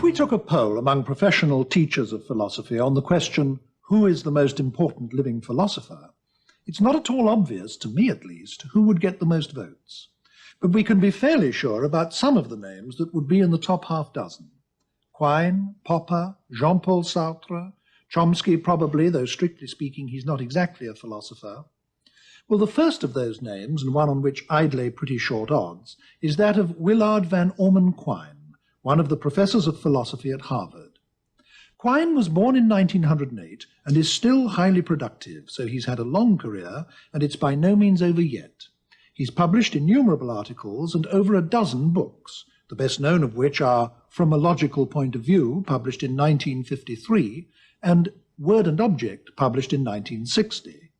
we took a poll among professional teachers of philosophy on the question, who is the most important living philosopher, it's not at all obvious, to me at least, who would get the most votes. But we can be fairly sure about some of the names that would be in the top half dozen. Quine, Popper, Jean-Paul Sartre, Chomsky probably, though strictly speaking he's not exactly a philosopher. Well, the first of those names, and one on which I'd lay pretty short odds, is that of Willard van Orman Quine, one of the professors of philosophy at Harvard. Quine was born in 1908 and is still highly productive, so he's had a long career, and it's by no means over yet. He's published innumerable articles and over a dozen books, the best known of which are From a Logical Point of View, published in 1953, and Word and Object, published in 1960.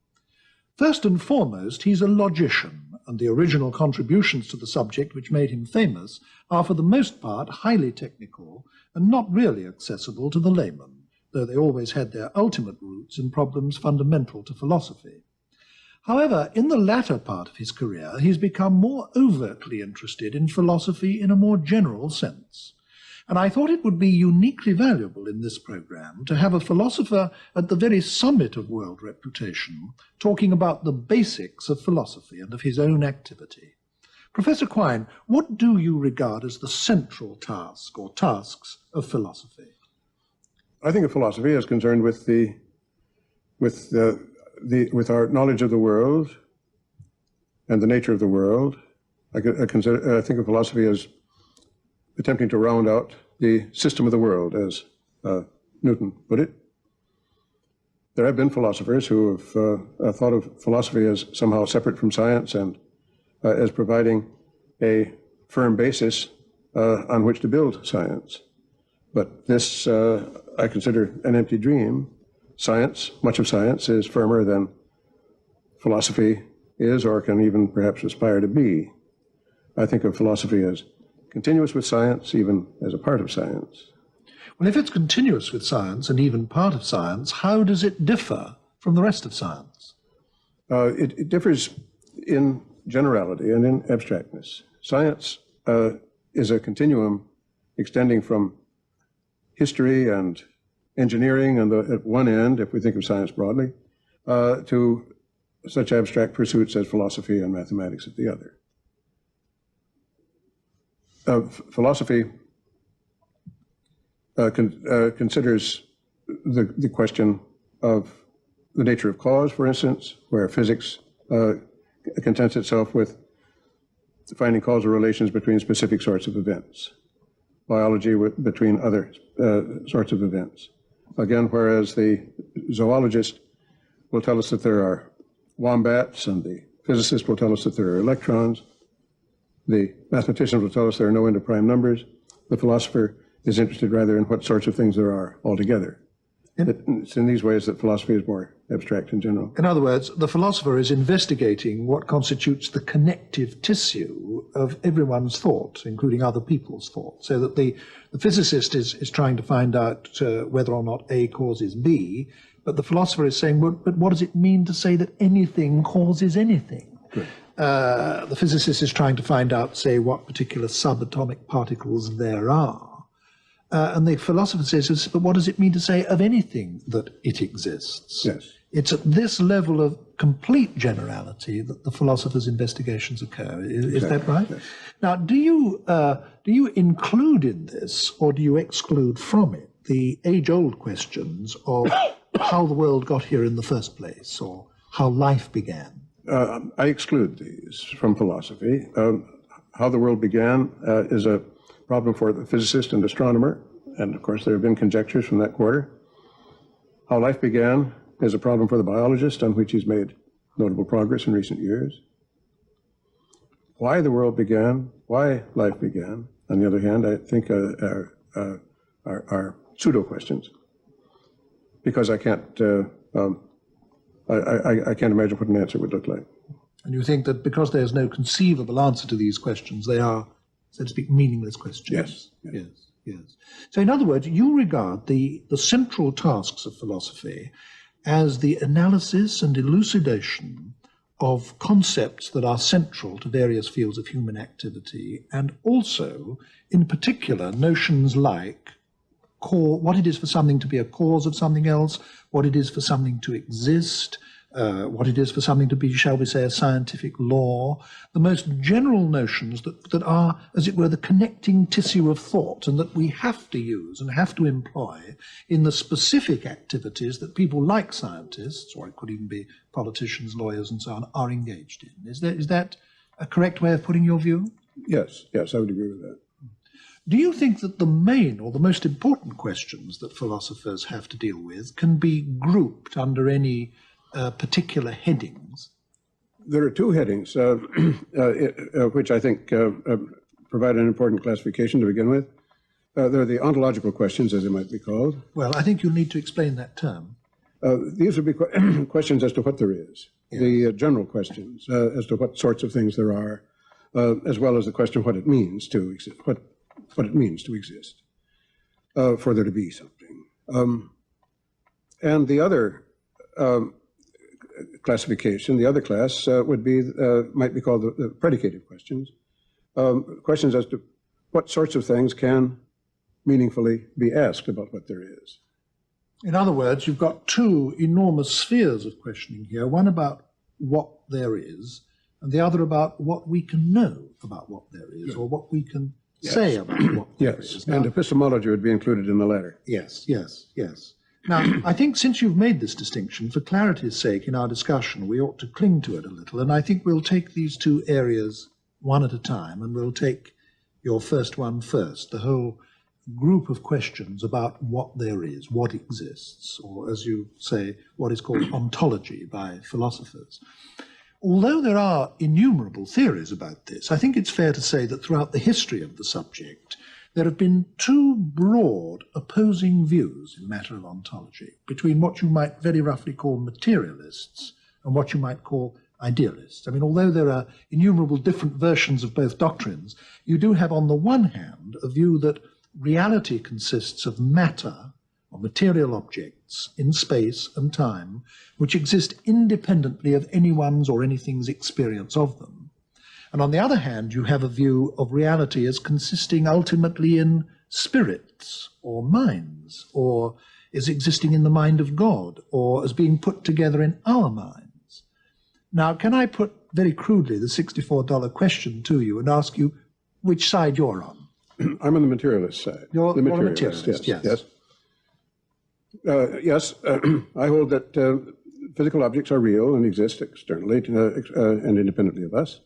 First and foremost, he's a logician, and the original contributions to the subject which made him famous are for the most part highly technical and not really accessible to the layman, though they always had their ultimate roots in problems fundamental to philosophy. However, in the latter part of his career, he's become more overtly interested in philosophy in a more general sense. And I thought it would be uniquely valuable in this program to have a philosopher at the very summit of world reputation talking about the basics of philosophy and of his own activity. Professor Quine, what do you regard as the central task or tasks of philosophy? I think of philosophy as concerned with our knowledge of the world and the nature of the world. I think of philosophy as attempting to round out the system of the world, as Newton put it. There have been philosophers who have thought of philosophy as somehow separate from science and as providing a firm basis on which to build science. But this I consider an empty dream. Science, much of science, is firmer than philosophy is or can even perhaps aspire to be. I think of philosophy as continuous with science, even as a part of science. Well, if it's continuous with science and even part of science, how does it differ from the rest of science? It differs in generality and in abstractness. Science is a continuum extending from history and engineering at one end, if we think of science broadly, to such abstract pursuits as philosophy and mathematics at the other. Philosophy considers the question of the nature of cause, for instance, where physics contents itself with finding causal relations between specific sorts of events, biology between other sorts of events. Again, whereas the zoologist will tell us that there are wombats, and the physicist will tell us that there are electrons, the mathematicians will tell us there are no interprime numbers, the philosopher is interested rather in what sorts of things there are altogether. It's in these ways that philosophy is more abstract in general. In other words, the philosopher is investigating what constitutes the connective tissue of everyone's thought, including other people's thought, so that the physicist is trying to find out whether or not A causes B, but the philosopher is saying, but what does it mean to say that anything causes anything? Good. The physicist is trying to find out, say, what particular subatomic particles there are. And the philosopher says, but what does it mean to say of anything that it exists? Yes. It's at this level of complete generality that the philosopher's investigations occur. Is Exactly. that right? Yes. Now, do you include in this, or do you exclude from it, the age-old questions of how the world got here in the first place, or how life began? I exclude these from philosophy. How the world began is a problem for the physicist and astronomer, and of course there have been conjectures from that quarter. How life began is a problem for the biologist, on which he's made notable progress in recent years. Why the world began, why life began, on the other hand, I think are pseudo-questions, because I can't imagine what an answer would look like. And you think that because there's no conceivable answer to these questions, they are, so to speak, meaningless questions? Yes. Yes. So in other words, you regard the central tasks of philosophy as the analysis and elucidation of concepts that are central to various fields of human activity, and also, in particular, notions like what it is for something to be a cause of something else, what it is for something to exist, what it is for something to be, shall we say, a scientific law, the most general notions that are, as it were, the connecting tissue of thought and that we have to use and have to employ in the specific activities that people like scientists, or it could even be politicians, lawyers, and so on, are engaged in. Is that a correct way of putting your view? Yes, I would agree with that. Do you think that the main or the most important questions that philosophers have to deal with can be grouped under any particular headings? There are two headings, which I think provide an important classification to begin with. There are the ontological questions, as they might be called. Well, I think you'll need to explain that term. These would be questions as to what there is, yes. The general questions as to what sorts of things there are, as well as the question what it means to exist, what it means to exist, for there to be something. And the other classification, the other class would be, might be called the predicated questions, questions as to what sorts of things can meaningfully be asked about what there is. In other words, you've got two enormous spheres of questioning here, one about what there is, and the other about what we can know about what there is, or what we can say about what there is. Now, and epistemology would be included in the latter. Yes. Now, I think since you've made this distinction, for clarity's sake in our discussion, we ought to cling to it a little, and I think we'll take these two areas one at a time, and we'll take your first one first, the whole group of questions about what there is, what exists, or as you say, what is called ontology by philosophers. Although there are innumerable theories about this, I think it's fair to say that throughout the history of the subject, there have been two broad opposing views in the matter of ontology, between what you might very roughly call materialists and what you might call idealists. I mean, although there are innumerable different versions of both doctrines, you do have on the one hand a view that reality consists of matter, or material objects, in space and time, which exist independently of anyone's or anything's experience of them. And on the other hand, you have a view of reality as consisting ultimately in spirits, or minds, or as existing in the mind of God, or as being put together in our minds. Now, can I put very crudely the $64 question to you and ask you which side you're on? I'm on the materialist side. You're the materialist, yes. I hold that physical objects are real and exist externally and independently of us.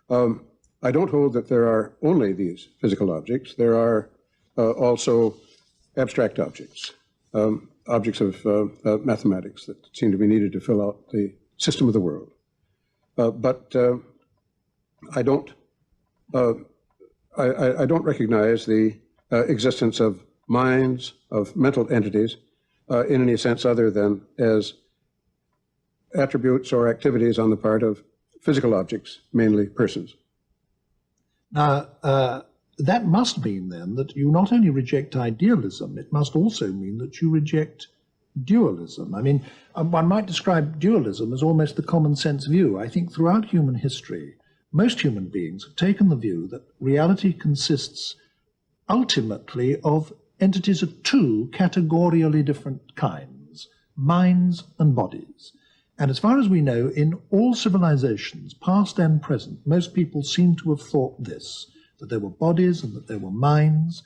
I don't hold that there are only these physical objects. There are also abstract objects, objects of mathematics that seem to be needed to fill out the system of the world. But I don't recognize the existence of minds, of mental entities, in any sense other than as attributes or activities on the part of physical objects, mainly persons. Now, that must mean then that you not only reject idealism, it must also mean that you reject dualism. I mean, one might describe dualism as almost the common sense view. I think throughout human history, most human beings have taken the view that reality consists ultimately of entities of two categorially different kinds, minds and bodies. And as far as we know, in all civilizations, past and present, most people seem to have thought this, that there were bodies and that there were minds,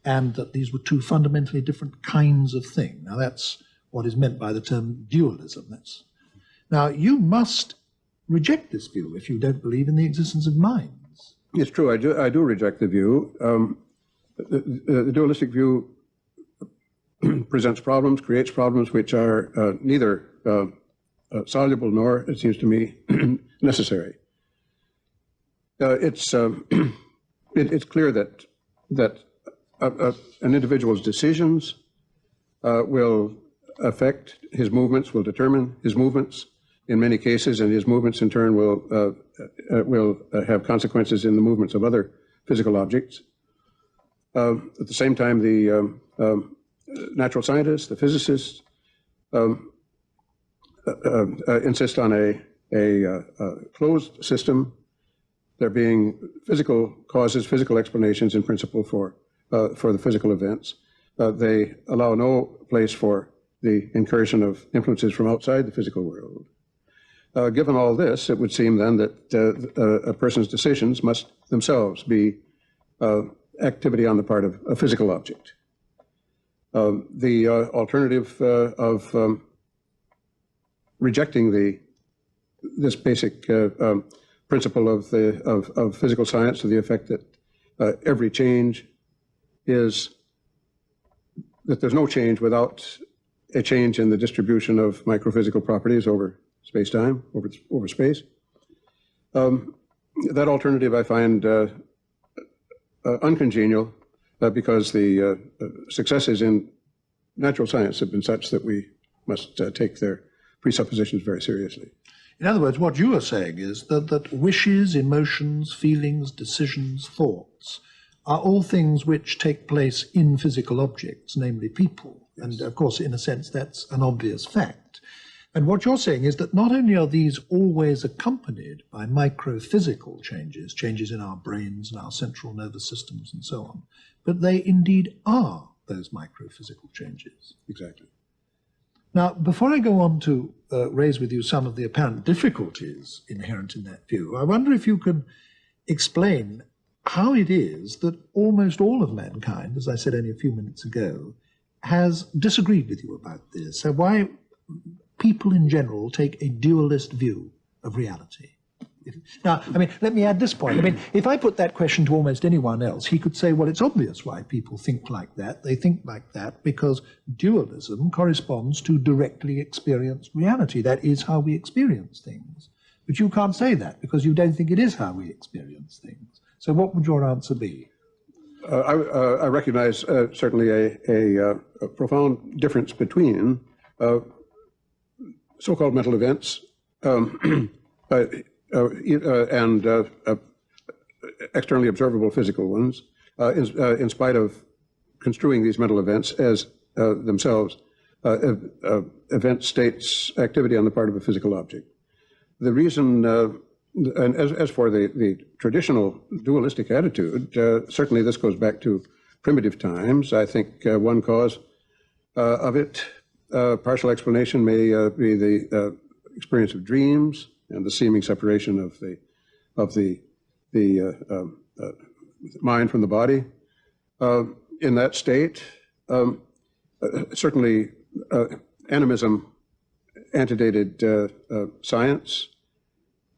and that these were two fundamentally different kinds of thing. Now, that's what is meant by the term dualism. Now, you must reject this view if you don't believe in the existence of minds. It's true, I do reject the view. The dualistic view presents problems, creates problems which are neither soluble nor, it seems to me, necessary. It's clear that an individual's decisions will affect his movements, will determine his movements in many cases, and his movements in turn will have consequences in the movements of other physical objects. At the same time, the natural scientists, the physicists, insist on a closed system, there being physical causes, physical explanations in principle for the physical events. They allow no place for the incursion of influences from outside the physical world. Given all this, it would seem then that a person's decisions must themselves be activity on the part of a physical object. The alternative of rejecting this basic principle of physical science to the effect that every change is, that there's no change without a change in the distribution of microphysical properties over space-time, over space. That alternative I find uncongenial because the successes in natural science have been such that we must take their presuppositions very seriously. In other words, what you are saying is that wishes, emotions, feelings, decisions, thoughts are all things which take place in physical objects, namely people. Yes. And of course, in a sense, that's an obvious fact. And what you're saying is that not only are these always accompanied by microphysical changes, changes in our brains and our central nervous systems and so on, but they indeed are those microphysical changes. Exactly. Now, before I go on to raise with you some of the apparent difficulties inherent in that view, I wonder if you can explain how it is that almost all of mankind, as I said only a few minutes ago, has disagreed with you about this. So why people in general take a dualist view of reality. Now, I mean, let me add this point. I mean, if I put that question to almost anyone else, he could say, well, it's obvious why people think like that. They think like that because dualism corresponds to directly experienced reality. That is how we experience things. But you can't say that because you don't think it is how we experience things. So what would your answer be? I recognize certainly a profound difference between so-called mental events and externally observable physical ones, in spite of construing these mental events as themselves event states activity on the part of a physical object. The reason, and as for the traditional dualistic attitude, certainly this goes back to primitive times. I think one cause of it, partial explanation, may be the experience of dreams and the seeming separation of the mind from the body. In that state, certainly animism antedated science.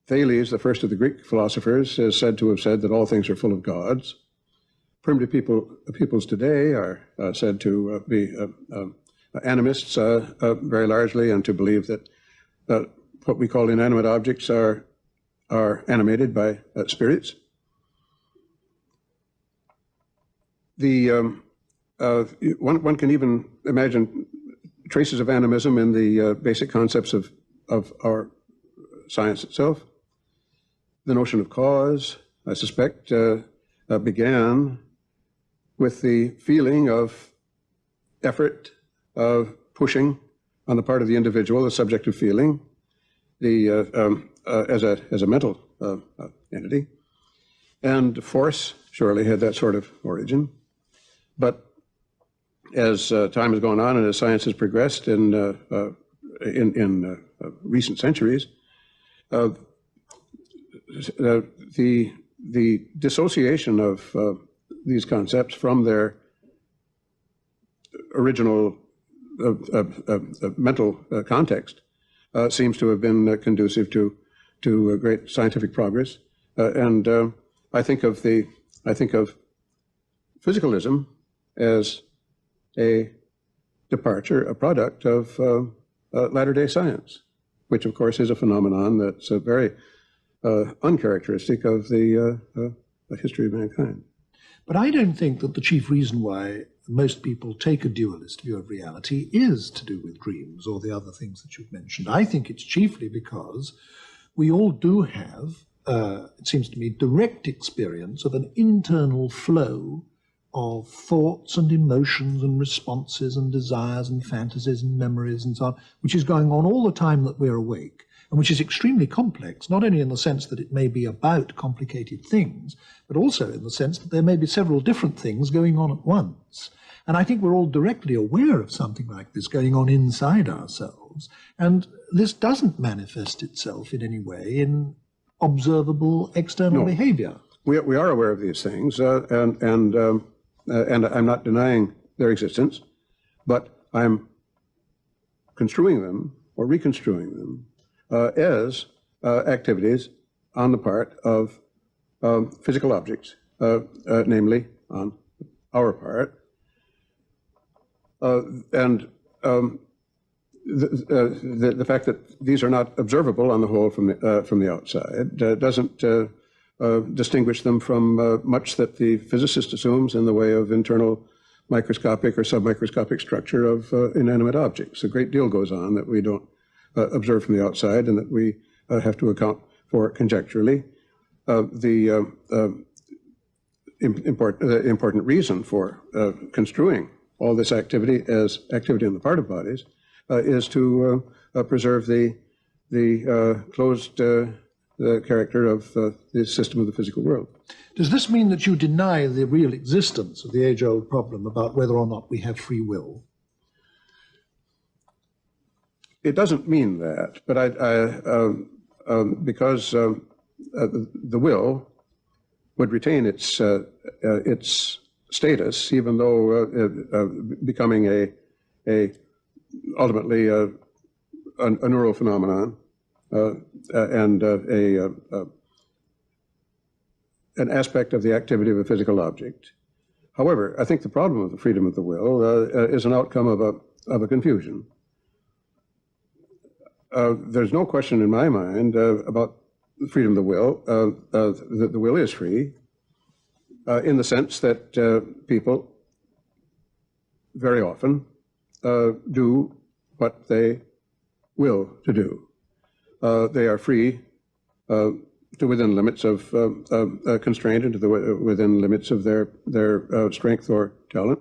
Thales, the first of the Greek philosophers, is said to have said that all things are full of gods. Primitive peoples today are said to be animists very largely, and to believe that what we call inanimate objects are animated by spirits. One can even imagine traces of animism in the basic concepts of our science itself. The notion of cause, I suspect, began with the feeling of effort, of pushing on the part of the individual, the subjective feeling, as a mental entity. And force surely had that sort of origin. But as time has gone on and as science has progressed in recent centuries, the dissociation of these concepts from their original mental context seems to have been conducive to great scientific progress. And I think of physicalism as a departure, a product of latter-day science, which of course is a phenomenon that's very uncharacteristic of the history of mankind. But I don't think that the chief reason why most people take a dualist view of reality is to do with dreams or the other things that you've mentioned. I think it's chiefly because we all do have, it seems to me, direct experience of an internal flow of thoughts and emotions and responses and desires and fantasies and memories and so on, which is going on all the time that we're awake, and which is extremely complex, not only in the sense that it may be about complicated things, but also in the sense that there may be several different things going on at once. And I think we're all directly aware of something like this going on inside ourselves. And this doesn't manifest itself in any way in observable external behavior. We are aware of these things, and I'm not denying their existence, but I'm construing them or reconstruing them as activities on the part of physical objects, namely on our part. The fact that these are not observable on the whole from the outside doesn't distinguish them from much that the physicist assumes in the way of internal microscopic or submicroscopic structure of inanimate objects. A great deal goes on that we don't observe from the outside and that we have to account for conjecturally. The important reason for construing all this activity as activity on the part of bodies is to preserve the closed character of the system of the physical world. Does this mean that you deny the real existence of the age-old problem about whether or not we have free will? It doesn't mean that, but because the will would retain its status, even though becoming ultimately a neural phenomenon and an aspect of the activity of a physical object. However, I think the problem of the freedom of the will is an outcome of a confusion. There's no question in my mind about the freedom of the will. The will is free in the sense that people very often do what they will to do. They are free to within limits of constraint and within limits of their strength or talent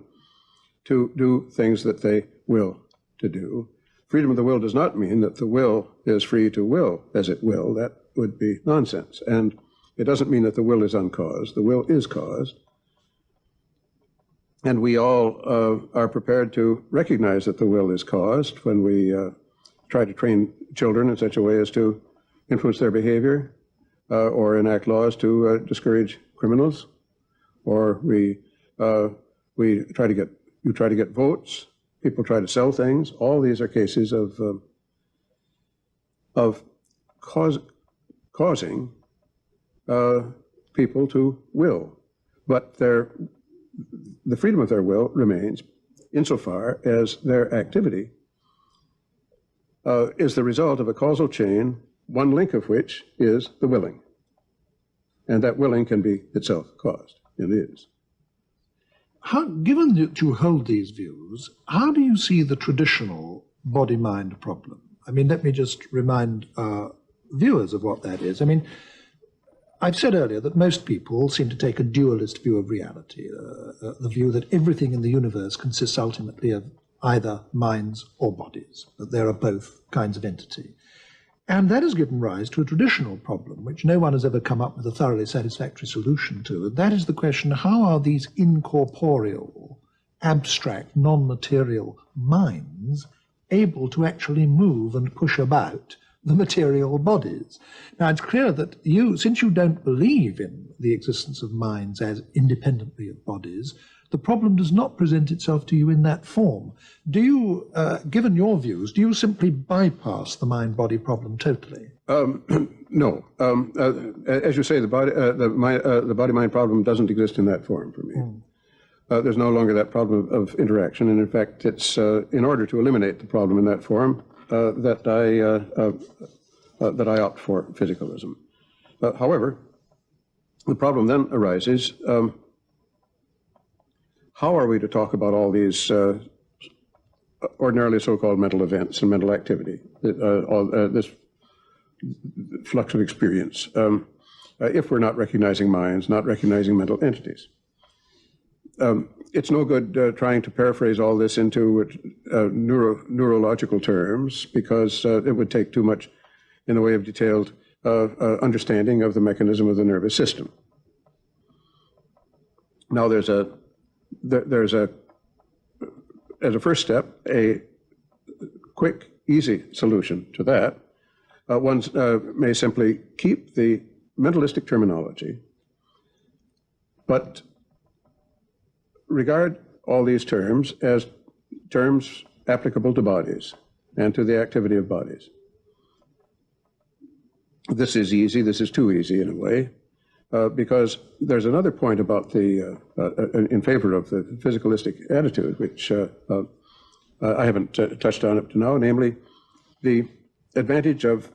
to do things that they will to do. Freedom of the will does not mean that the will is free to will as it will. That would be nonsense. And it doesn't mean that the will is uncaused. The will is caused. And we all are prepared to recognize that the will is caused when we try to train children in such a way as to influence their behavior or enact laws to discourage criminals, or we try to get votes. People try to sell things. All these are cases of causing people to will, but the freedom of their will remains insofar as their activity is the result of a causal chain, one link of which is the willing. And that willing can be itself caused. It is. Given that you hold these views, how do you see the traditional body-mind problem? I mean, let me just remind viewers of what that is. I mean, I've said earlier that most people seem to take a dualist view of reality, the view that everything in the universe consists ultimately of either minds or bodies, that there are both kinds of entity. And that has given rise to a traditional problem, which no one has ever come up with a thoroughly satisfactory solution to, and that is the question, how are these incorporeal, abstract, non-material minds able to actually move and push about the material bodies? Now, it's clear that you, since you don't believe in the existence of minds as independently of bodies, the problem does not present itself to you in that form. Do you, given your views, do you simply bypass the mind-body problem totally? No. As you say, the body-mind problem doesn't exist in that form for me. There's no longer that problem of interaction, and in fact, it's in order to eliminate the problem in that form that I opt for physicalism. However, the problem then arises. How are we to talk about all these ordinarily so-called mental events and mental activity, this flux of experience, if we're not recognizing minds, not recognizing mental entities? It's no good trying to paraphrase all this into neurological terms, because it would take too much in the way of detailed understanding of the mechanism of the nervous system. Now, there's a as a first step, a quick, easy solution to that, one may simply keep the mentalistic terminology, but regard all these terms as terms applicable to bodies and to the activity of bodies. This is easy, this is too easy in a way, because there's another point about the, in favor of the physicalistic attitude, which I haven't touched on up to now, namely the advantage of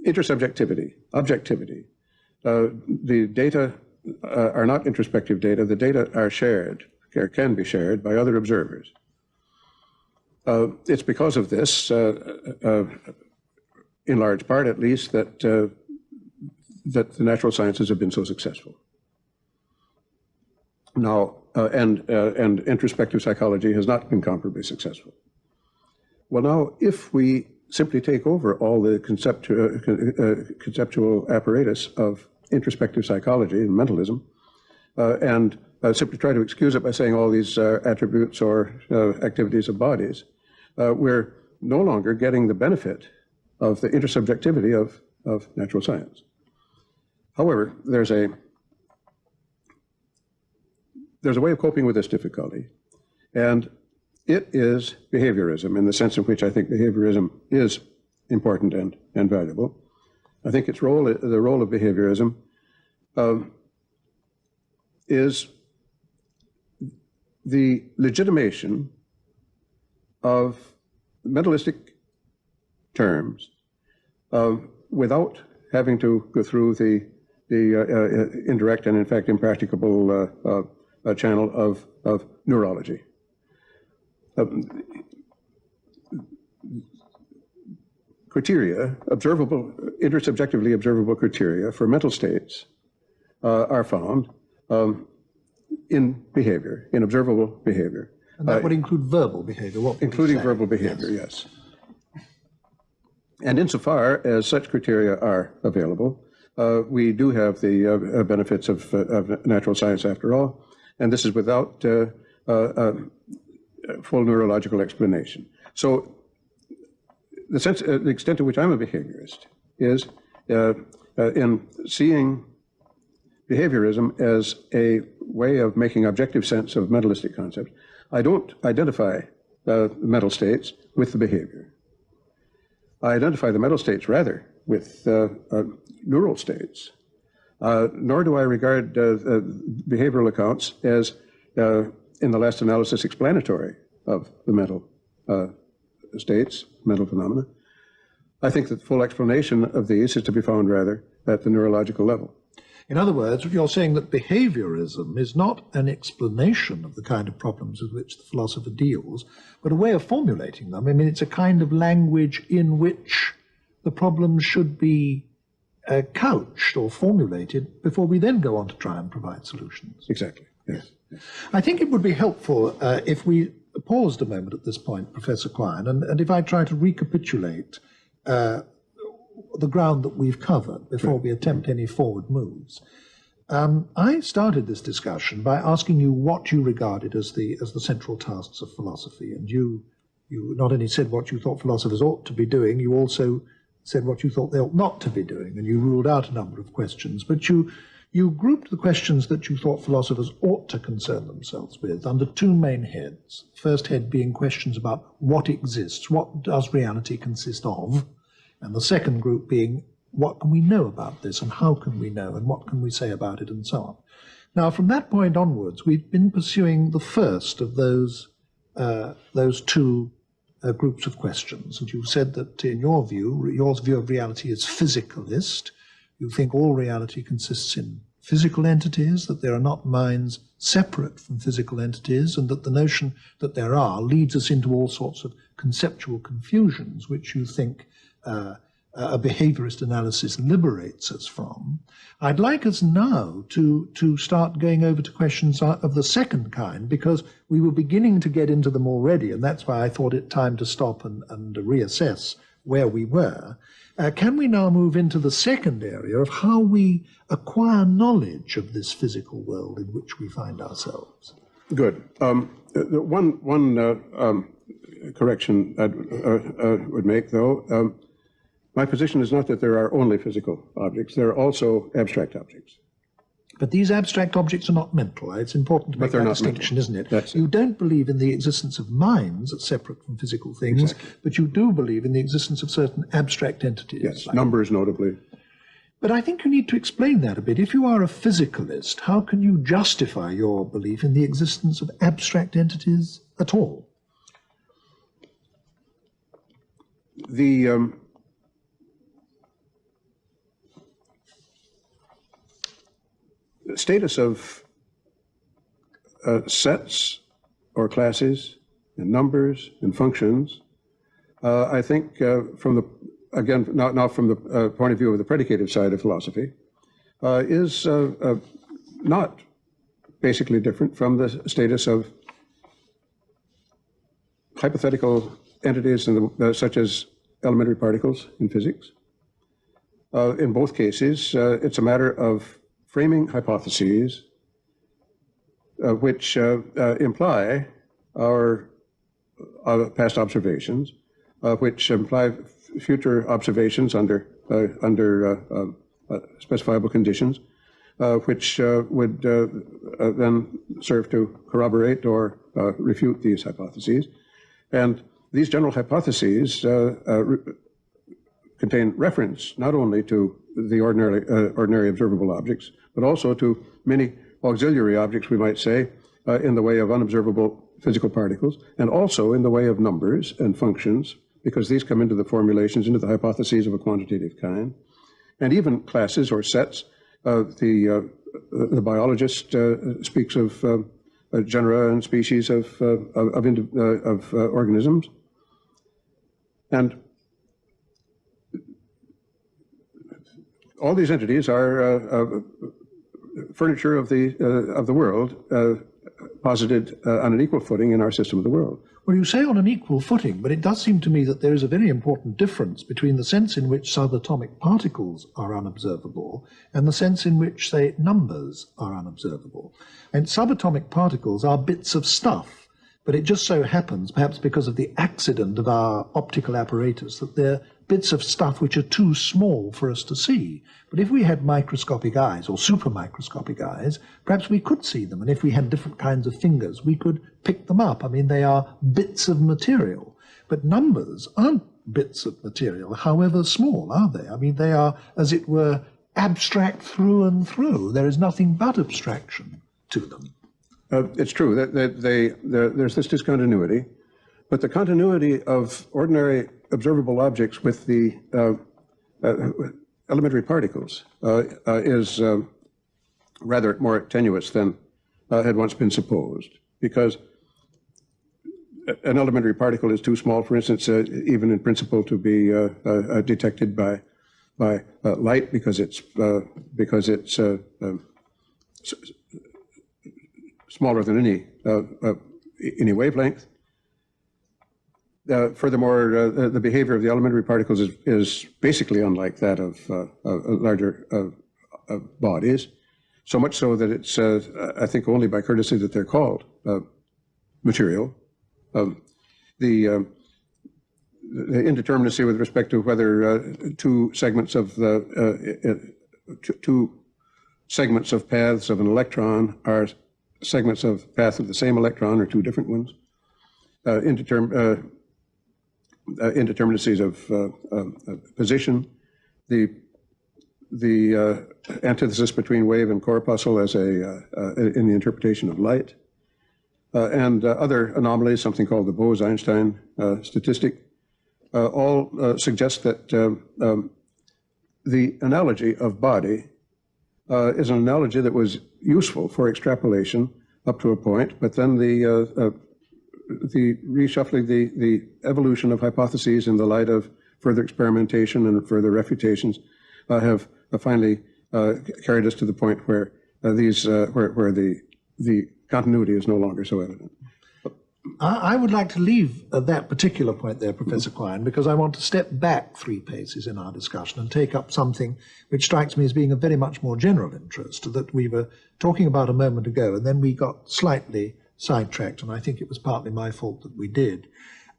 intersubjectivity, objectivity. The data are not introspective data. The data are shared, or can be shared by other observers. It's because of this, in large part at least, that that the natural sciences have been so successful. Now, and introspective psychology has not been comparably successful. Well, now, if we simply take over all the conceptual apparatus of introspective psychology and mentalism, and simply try to excuse it by saying all these attributes or activities of bodies, we're no longer getting the benefit of the intersubjectivity of natural science. However, there's a way of coping with this difficulty, and it is behaviorism, in the sense in which I think behaviorism is important and valuable. I think its role, the role of behaviorism, is the legitimation of mentalistic terms without having to go through the indirect and in fact impracticable channel of neurology. Criteria, intersubjectively observable criteria for mental states are found in behavior, in observable behavior. And that would include verbal behavior, including verbal behavior, yes. And insofar as such criteria are available, we do have the benefits of natural science after all, and this is without full neurological explanation. So the extent to which I'm a behaviorist is in seeing behaviorism as a way of making objective sense of mentalistic concepts. I don't identify the mental states with the behavior. I identify the mental states rather with neural states, nor do I regard behavioral accounts as, in the last analysis, explanatory of the mental states, mental phenomena. I think that the full explanation of these is to be found rather at the neurological level. In other words, you're saying that behaviorism is not an explanation of the kind of problems with which the philosopher deals, but a way of formulating them. I mean, it's a kind of language in which the problems should be couched or formulated before we then go on to try and provide solutions. Exactly, yes. I think it would be helpful if we paused a moment at this point, Professor Quine, and if I try to recapitulate the ground that we've covered before we attempt any forward moves. I started this discussion by asking you what you regarded as the central tasks of philosophy, and you not only said what you thought philosophers ought to be doing, you also said what you thought they ought not to be doing, and you ruled out a number of questions, but you grouped the questions that you thought philosophers ought to concern themselves with under two main heads. The first head being questions about what exists, what does reality consist of, and the second group being what can we know about this and how can we know and what can we say about it and so on. Now, from that point onwards, we've been pursuing the first of those two groups of questions. And you've said that in your view of reality is physicalist. You think all reality consists in physical entities, that there are not minds separate from physical entities, and that the notion that there are leads us into all sorts of conceptual confusions, which you think a behaviorist analysis liberates us from. I'd like us now to start going over to questions of the second kind, because we were beginning to get into them already, and that's why I thought it time to stop and reassess where we were. Can we now move into the second area of how we acquire knowledge of this physical world in which we find ourselves? Good. One correction I would make, though, my position is not that there are only physical objects. There are also abstract objects. But these abstract objects are not mental. It's important to make that distinction, isn't it? You don't believe in the existence of minds as separate from physical things, but you do believe in the existence of certain abstract entities. Yes, numbers notably. But I think you need to explain that a bit. If you are a physicalist, how can you justify your belief in the existence of abstract entities at all? The status of sets or classes and numbers and functions, I think from the, again, not from the point of view of the predicative side of philosophy, is not basically different from the status of hypothetical entities such as elementary particles in physics. In both cases, it's a matter of framing hypotheses which imply our past observations, which imply future observations under specifiable conditions, which would then serve to corroborate or refute these hypotheses. And these general hypotheses contain reference not only to the ordinary observable objects, but also to many auxiliary objects, we might say, in the way of unobservable physical particles, and also in the way of numbers and functions, because these come into the formulations, into the hypotheses of a quantitative kind, and even classes or sets. The biologist speaks of genera and species of organisms, and all these entities are furniture of the world, posited on an equal footing in our system of the world. Well, you say on an equal footing, but it does seem to me that there is a very important difference between the sense in which subatomic particles are unobservable and the sense in which, say, numbers are unobservable. And subatomic particles are bits of stuff, but it just so happens, perhaps because of the accident of our optical apparatus, that they're bits of stuff which are too small for us to see. But if we had microscopic eyes or supermicroscopic eyes, perhaps we could see them. And if we had different kinds of fingers, we could pick them up. I mean, they are bits of material. But numbers aren't bits of material, however small, are they? I mean, they are, as it were, abstract through and through. There is nothing but abstraction to them. It's true that there's this discontinuity, but the continuity of ordinary observable objects with the elementary particles is rather more tenuous than had once been supposed, because an elementary particle is too small, for instance, even in principle, to be detected by light, because it's smaller than any wavelength. Furthermore, the behavior of the elementary particles is basically unlike that of larger bodies, so much so that it's, I think, only by courtesy that they're called material. The indeterminacy with respect to whether two segments of paths of an electron are segments of path of the same electron or two different ones. Indeterminacies of position, the antithesis between wave and corpuscle as in the interpretation of light, and other anomalies, something called the Bose-Einstein statistic, all suggest that the analogy of body is an analogy that was useful for extrapolation up to a point, but then the reshuffling, the evolution of hypotheses in the light of further experimentation and further refutations have finally carried us to the point where where the continuity is no longer so evident. I would like to leave that particular point there, Professor Quine, because I want to step back 3 paces in our discussion and take up something which strikes me as being of very much more general interest that we were talking about a moment ago, and then we got slightly sidetracked, and I think it was partly my fault that we did.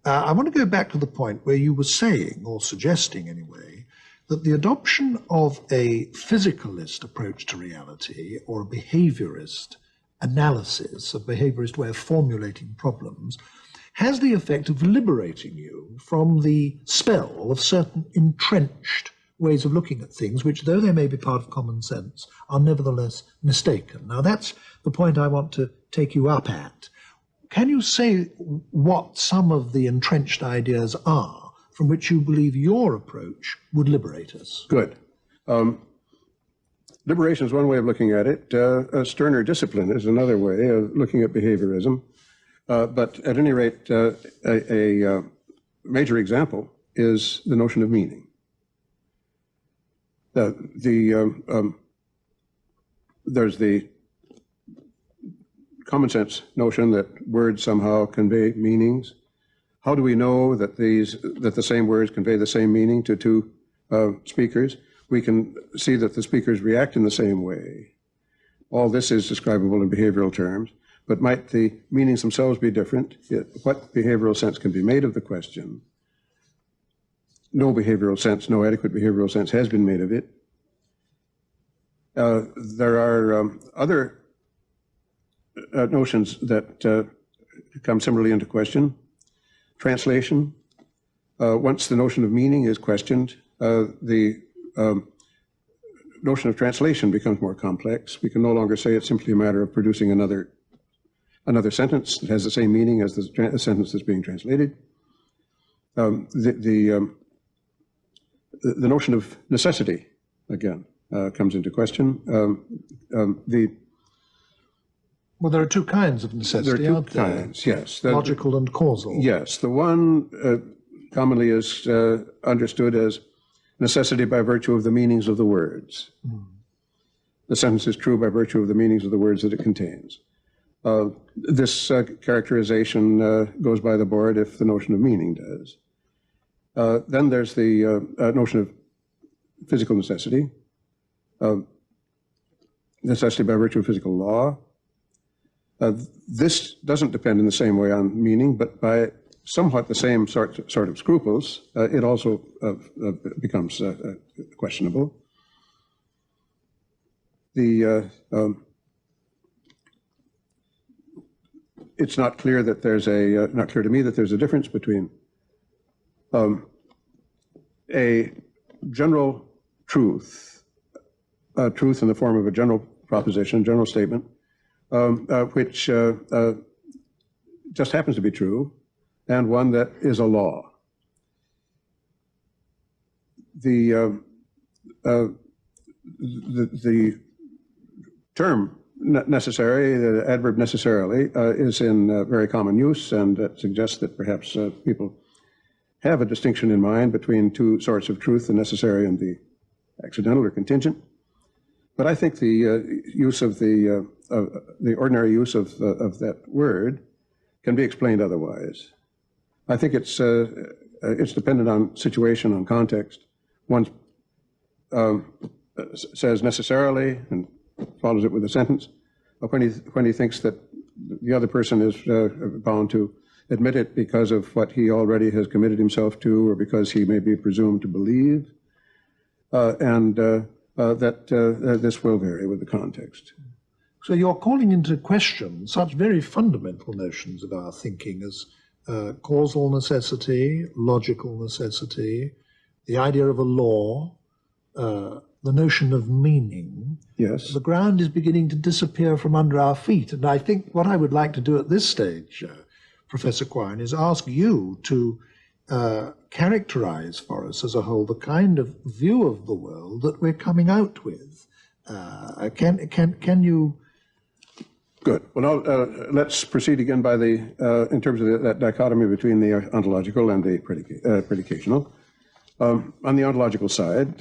I want to go back to the point where you were saying, or suggesting anyway, that the adoption of a physicalist approach to reality, or a behaviorist analysis, a behaviorist way of formulating problems, has the effect of liberating you from the spell of certain entrenched ways of looking at things, which, though they may be part of common sense, are nevertheless mistaken. Now, that's the point I want to take you up at. Can you say what some of the entrenched ideas are from which you believe your approach would liberate us? Good. Liberation is one way of looking at it. A sterner discipline is another way of looking at behaviorism. But at any rate, a major example is the notion of meaning. There's the common sense notion that words somehow convey meanings. How do we know that the same words convey the same meaning to two speakers? We can see that the speakers react in the same way. All this is describable in behavioral terms, but might the meanings themselves be different? What behavioral sense can be made of the question? No behavioral sense, no adequate behavioral sense has been made of it. There are other notions that come similarly into question. Translation. Once the notion of meaning is questioned, the notion of translation becomes more complex. We can no longer say it's simply a matter of producing another sentence that has the same meaning as the sentence that's being translated. The notion of necessity, again, comes into question. Well, there are two kinds of necessity, there are aren't two there? kinds, yes. Logical and causal. Yes. The one commonly is understood as necessity by virtue of the meanings of the words. The sentence is true by virtue of the meanings of the words that it contains. This characterization goes by the board if the notion of meaning does. Then there's the notion of physical necessity. Necessity by virtue of physical law. This doesn't depend in the same way on meaning, but by somewhat the same sort of scruples, it also becomes questionable. It's not clear that there's not clear to me that there's a difference between a general truth, truth in the form of a general proposition, general statement, which just happens to be true, and one that is a law. The term necessary, the adverb necessarily, is in very common use, and that suggests that perhaps people have a distinction in mind between two sorts of truth, the necessary and the accidental or contingent. But I think the use of the ordinary use of that word can be explained otherwise. I think it's dependent on situation, on context. One says necessarily and follows it with a sentence. When he thinks that the other person is bound to admit it because of what he already has committed himself to, or because he may be presumed to believe, that this will vary with the context. So you're calling into question such very fundamental notions of our thinking as causal necessity, logical necessity, the idea of a law, the notion of meaning. Yes. The ground is beginning to disappear from under our feet. And I think what I would like to do at this stage, Professor Quine, is ask you to characterize for us as a whole the kind of view of the world that we're coming out with. Can you... Good. Well, now let's proceed again by in terms of that dichotomy between the ontological and the predicational. On the ontological side,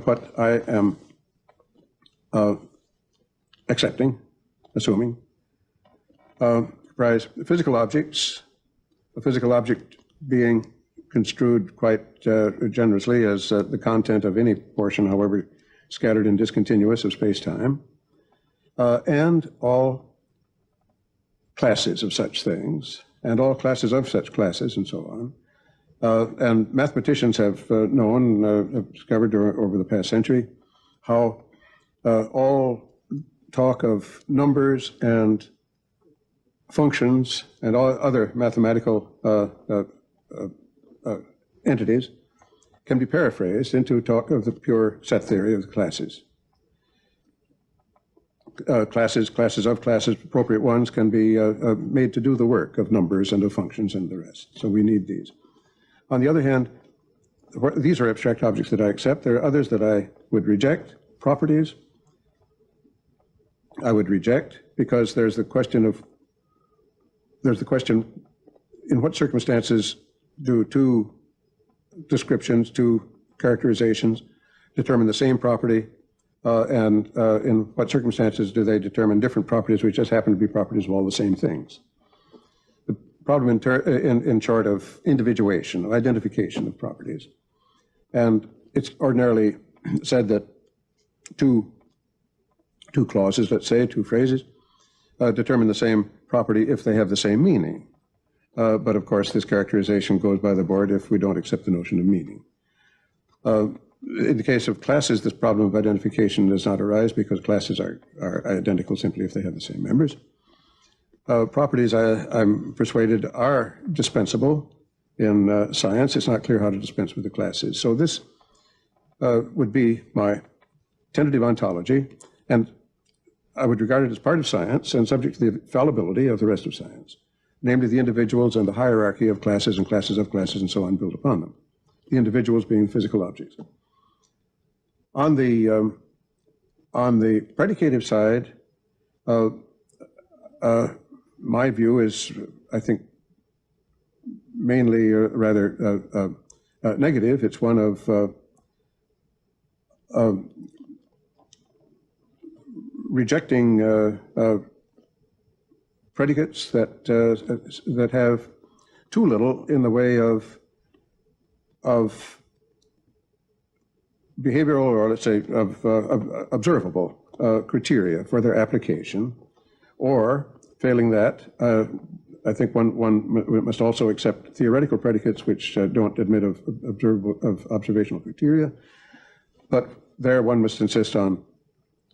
what I am accepting, assuming, comprise physical objects, a physical object being construed quite generously as the content of any portion, however scattered and discontinuous, of space-time, and all classes of such things, and all classes of such classes, and so on. And mathematicians have have discovered over the past century how all talk of numbers and functions and all other mathematical entities can be paraphrased into talk of the pure set theory of the classes. Classes of classes, appropriate ones, can be made to do the work of numbers and of functions and the rest. So we need these. On the other hand, these are abstract objects that I accept. There are others that I would reject. Properties, I would reject, because there's the question in what circumstances do two descriptions, two characterizations determine the same property, and in what circumstances do they determine different properties which just happen to be properties of all the same things. The problem in short of individuation, of identification of properties. And it's ordinarily said that two clauses, let's say, two phrases, determine the same property if they have the same meaning. But of course, this characterization goes by the board if we don't accept the notion of meaning. In the case of classes, this problem of identification does not arise because classes are identical simply if they have the same members. Properties, I'm persuaded, are dispensable in science. It's not clear how to dispense with the classes. So this would be my tentative ontology, and I would regard it as part of science and subject to the fallibility of the rest of science, namely the individuals and the hierarchy of classes and classes of classes and so on built upon them, the individuals being physical objects. On the predicative side, my view is, I think, mainly rather negative. It's one of rejecting predicates that have too little in the way of behavioral, or let's say of observable criteria for their application, or failing that, I think one must also accept theoretical predicates which don't admit of observational criteria, but there one must insist on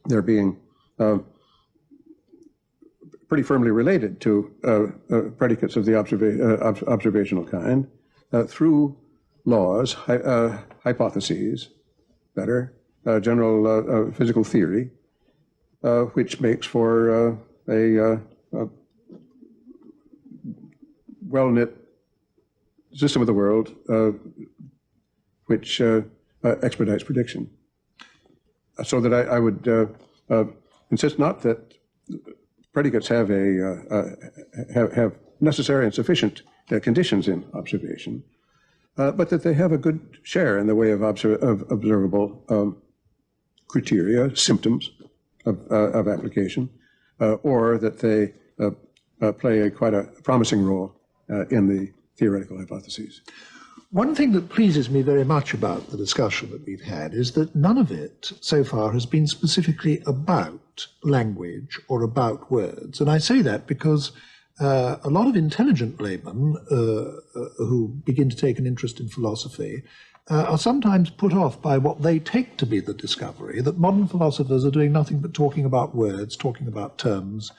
their being pretty firmly related to predicates of the observational kind through laws, hypotheses, general physical theory, which makes for a well-knit system of the world which expedites prediction. So that I would insist not that predicates have have necessary and sufficient conditions in observation, but that they have a good share in the way of observable criteria, symptoms of application, or that they play quite a promising role in the theoretical hypotheses. One thing that pleases me very much about the discussion that we've had is that none of it so far has been specifically about language or about words. And I say that because a lot of intelligent laymen who begin to take an interest in philosophy are sometimes put off by what they take to be the discovery that modern philosophers are doing nothing but talking about words, talking about terms,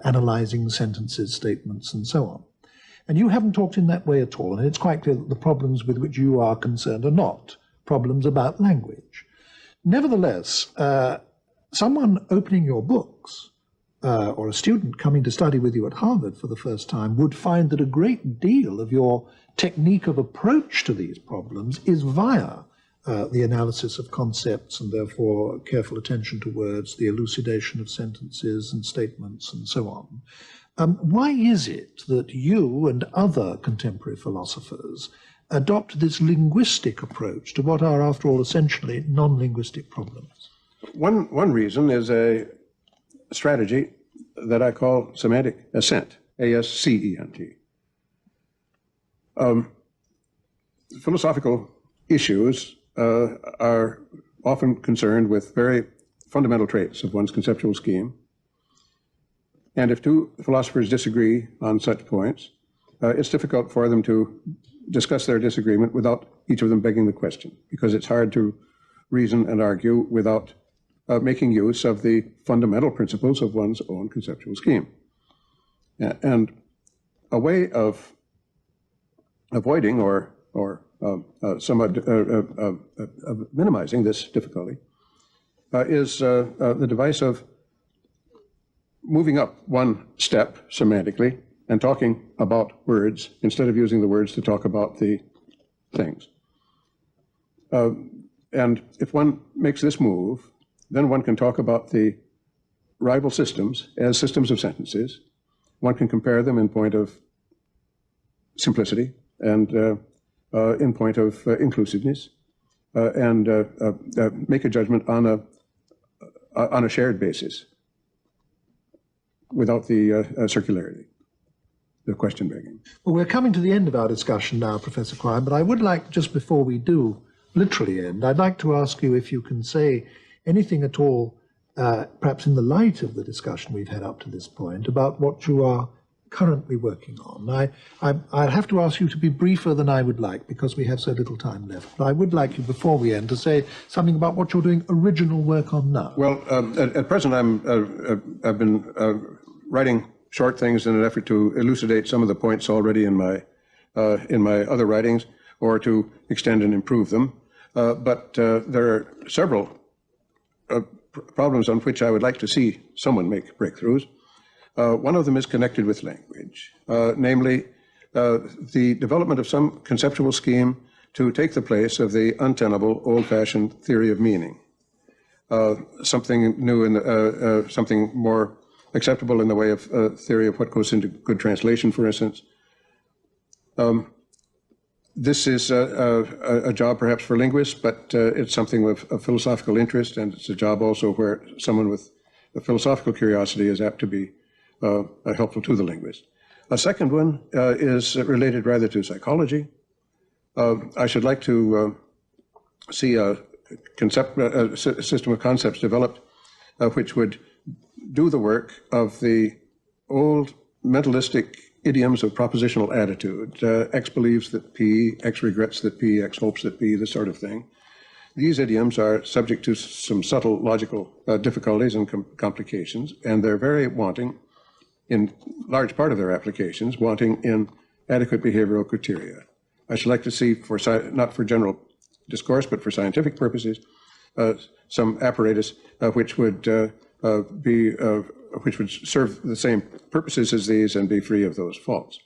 analyzing sentences, statements, and so on. And you haven't talked in that way at all, and it's quite clear that the problems with which you are concerned are not problems about language. Nevertheless, someone opening your books, or a student coming to study with you at Harvard for the first time, would find that a great deal of your technique of approach to these problems is via the analysis of concepts and therefore careful attention to words, the elucidation of sentences and statements and so on. Why is it that you and other contemporary philosophers adopt this linguistic approach to what are, after all, essentially non-linguistic problems? One reason is a strategy that I call semantic ascent, A-S-C-E-N-T. Philosophical issues are often concerned with very fundamental traits of one's conceptual scheme, And if two philosophers disagree on such points, it's difficult for them to discuss their disagreement without each of them begging the question, because it's hard to reason and argue without making use of the fundamental principles of one's own conceptual scheme. And a way of avoiding or somewhat minimizing this difficulty is the device of moving up one step semantically and talking about words instead of using the words to talk about the things. And if one makes this move, then one can talk about the rival systems as systems of sentences. One can compare them in point of simplicity and in point of inclusiveness, and make a judgment on a shared basis without the circularity, the question begging. Well, we're coming to the end of our discussion now, Professor Quine, but I would like, just before we do literally end, I'd like to ask you if you can say anything at all, perhaps in the light of the discussion we've had up to this point, about what you are currently working on. I'll have to ask you to be briefer than I would like because we have so little time left. But I would like you, before we end, to say something about what you're doing original work on now. Well, at present, I've been writing short things in an effort to elucidate some of the points already in my other writings, or to extend and improve them. But there are several problems on which I would like to see someone make breakthroughs. One of them is connected with language, namely the development of some conceptual scheme to take the place of the untenable, old-fashioned theory of meaning. Something new and something more acceptable in the way of theory of what goes into good translation, for instance. This is a job perhaps for linguists, but it's something of philosophical interest, and it's a job also where someone with a philosophical curiosity is apt to be helpful to the linguist. A second one is related rather to psychology. I should like to see a system of concepts developed which would do the work of the old mentalistic idioms of propositional attitude. X believes that P, X regrets that P, X hopes that P, this sort of thing. These idioms are subject to some subtle logical difficulties and complications, and they're very wanting, in large part of their applications, wanting in adequate behavioral criteria. I should like to see, not for general discourse, but for scientific purposes, some apparatus which would serve the same purposes as these and be free of those faults.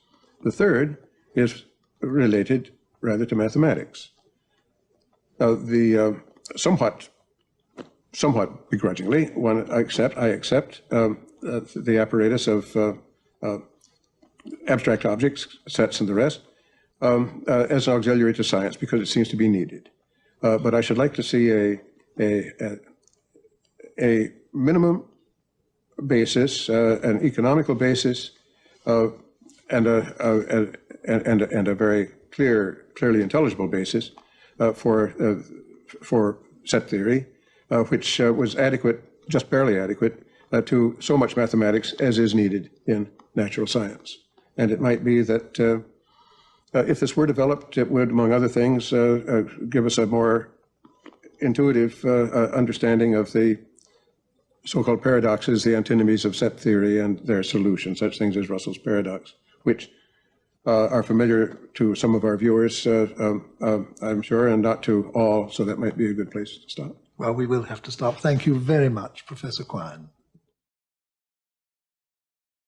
The third is related rather to mathematics. Somewhat begrudgingly, I accept the apparatus of abstract objects, sets and the rest, as an auxiliary to science because it seems to be needed. But I should like to see a minimum basis, an economical basis, and a very clearly intelligible basis for set theory, which was adequate, just barely adequate, to so much mathematics as is needed in natural science. And it might be that if this were developed, it would, among other things, give us a more intuitive understanding of the so-called paradoxes, the antinomies of set theory and their solutions, such things as Russell's paradox, which are familiar to some of our viewers, I'm sure, and not to all, so that might be a good place to stop. Well, we will have to stop. Thank you very much, Professor Quine.